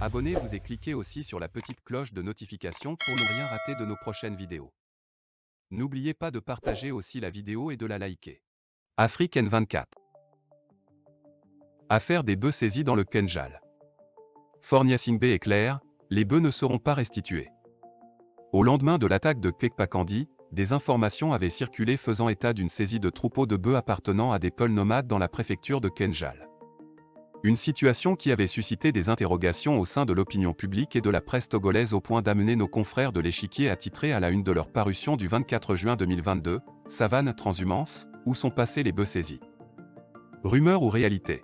Abonnez-vous et cliquez aussi sur la petite cloche de notification pour ne rien rater de nos prochaines vidéos. N'oubliez pas de partager aussi la vidéo et de la liker. Afrique N24. Affaire des bœufs saisis dans le Kenjal. Fort Nyasingbe est clair, les bœufs ne seront pas restitués. Au lendemain de l'attaque de Kekpakandi, des informations avaient circulé faisant état d'une saisie de troupeaux de bœufs appartenant à des peuls nomades dans la préfecture de Kenjal. Une situation qui avait suscité des interrogations au sein de l'opinion publique et de la presse togolaise au point d'amener nos confrères de l'échiquier à titrer à la une de leur parution du 24 juin 2022, « Savane transhumance, où sont passés les bœufs saisis ?» Rumeur ou réalité?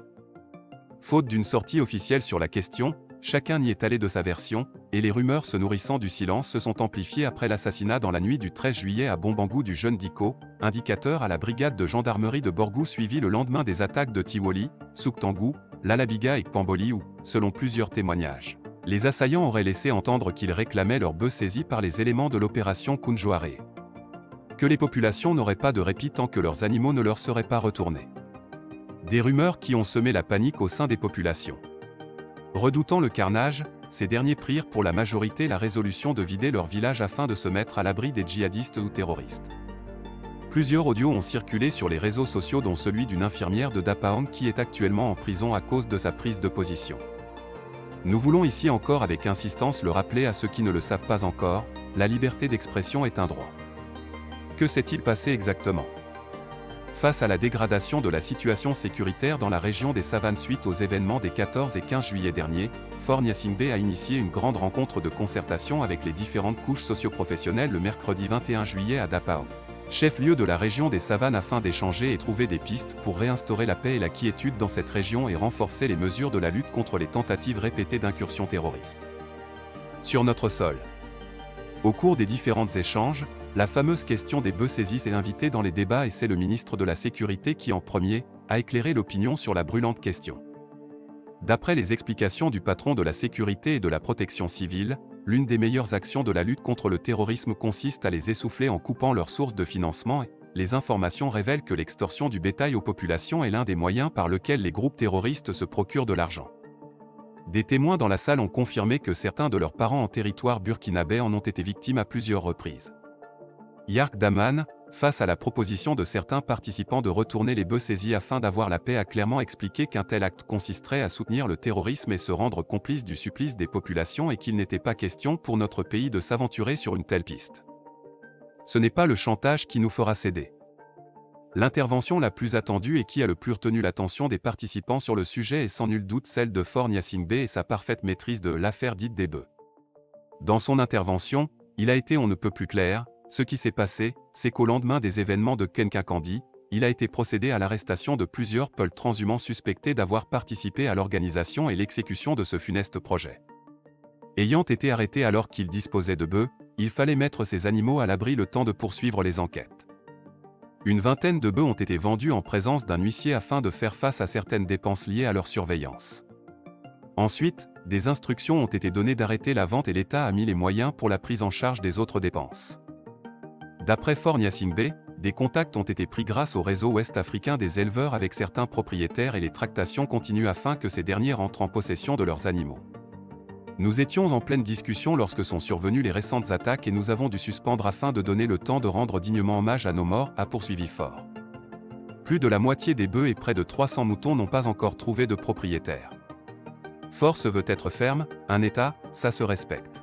Faute d'une sortie officielle sur la question, chacun n'y est allé de sa version, et les rumeurs se nourrissant du silence se sont amplifiées après l'assassinat dans la nuit du 13 juillet à Bombangou du jeune Diko, indicateur à la brigade de gendarmerie de Borgou suivi le lendemain des attaques de Tiwoli, Souktangou, Lalabiga et Kpamboli où, selon plusieurs témoignages, les assaillants auraient laissé entendre qu'ils réclamaient leurs bœufs saisis par les éléments de l'opération Kunjoare. Que les populations n'auraient pas de répit tant que leurs animaux ne leur seraient pas retournés. Des rumeurs qui ont semé la panique au sein des populations. Redoutant le carnage, ces derniers prirent pour la majorité la résolution de vider leur village afin de se mettre à l'abri des djihadistes ou terroristes. Plusieurs audios ont circulé sur les réseaux sociaux dont celui d'une infirmière de Dapaong qui est actuellement en prison à cause de sa prise de position. Nous voulons ici encore avec insistance le rappeler à ceux qui ne le savent pas encore, la liberté d'expression est un droit. Que s'est-il passé exactement? Face à la dégradation de la situation sécuritaire dans la région des Savanes suite aux événements des 14 et 15 juillet dernier, Fort Nyasingbe a initié une grande rencontre de concertation avec les différentes couches socioprofessionnelles le mercredi 21 juillet à Dapaong, chef-lieu de la région des Savanes afin d'échanger et trouver des pistes pour réinstaurer la paix et la quiétude dans cette région et renforcer les mesures de la lutte contre les tentatives répétées d'incursions terroristes sur notre sol. Au cours des différents échanges, la fameuse question des bœufs saisis est invitée dans les débats et c'est le ministre de la Sécurité qui en premier a éclairé l'opinion sur la brûlante question. D'après les explications du patron de la sécurité et de la protection civile, l'une des meilleures actions de la lutte contre le terrorisme consiste à les essouffler en coupant leurs sources de financement et les informations révèlent que l'extorsion du bétail aux populations est l'un des moyens par lesquels les groupes terroristes se procurent de l'argent. Des témoins dans la salle ont confirmé que certains de leurs parents en territoire burkinabé en ont été victimes à plusieurs reprises. Yark Daman, face à la proposition de certains participants de retourner les bœufs saisis afin d'avoir la paix, a clairement expliqué qu'un tel acte consisterait à soutenir le terrorisme et se rendre complice du supplice des populations et qu'il n'était pas question pour notre pays de s'aventurer sur une telle piste. Ce n'est pas le chantage qui nous fera céder. L'intervention la plus attendue et qui a le plus retenu l'attention des participants sur le sujet est sans nul doute celle de Fort Nyasingbe et sa parfaite maîtrise de l'affaire dite des bœufs. Dans son intervention, il a été on ne peut plus clair. Ce qui s'est passé, c'est qu'au lendemain des événements de Kenkakandi, il a été procédé à l'arrestation de plusieurs peuls transhumants suspectés d'avoir participé à l'organisation et l'exécution de ce funeste projet. Ayant été arrêtés alors qu'ils disposaient de bœufs, il fallait mettre ces animaux à l'abri le temps de poursuivre les enquêtes. Une vingtaine de bœufs ont été vendus en présence d'un huissier afin de faire face à certaines dépenses liées à leur surveillance. Ensuite, des instructions ont été données d'arrêter la vente et l'État a mis les moyens pour la prise en charge des autres dépenses. D'après Fort Nyasingbe, des contacts ont été pris grâce au réseau ouest-africain des éleveurs avec certains propriétaires et les tractations continuent afin que ces derniers rentrent en possession de leurs animaux. Nous étions en pleine discussion lorsque sont survenues les récentes attaques et nous avons dû suspendre afin de donner le temps de rendre dignement hommage à nos morts, a poursuivi Fort. Plus de la moitié des bœufs et près de 300 moutons n'ont pas encore trouvé de propriétaire. Fort se veut être ferme, un État, ça se respecte.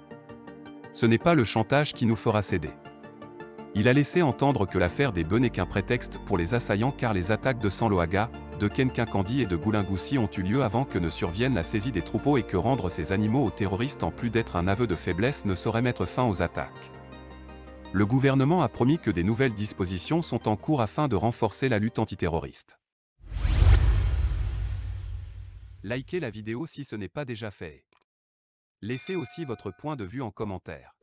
Ce n'est pas le chantage qui nous fera céder. Il a laissé entendre que l'affaire des bœufs n'est qu'un prétexte pour les assaillants car les attaques de Sanloaga, de Kenkakandi et de Goulingoussi ont eu lieu avant que ne survienne la saisie des troupeaux et que rendre ces animaux aux terroristes en plus d'être un aveu de faiblesse ne saurait mettre fin aux attaques. Le gouvernement a promis que des nouvelles dispositions sont en cours afin de renforcer la lutte antiterroriste. Likez la vidéo si ce n'est pas déjà fait. Laissez aussi votre point de vue en commentaire.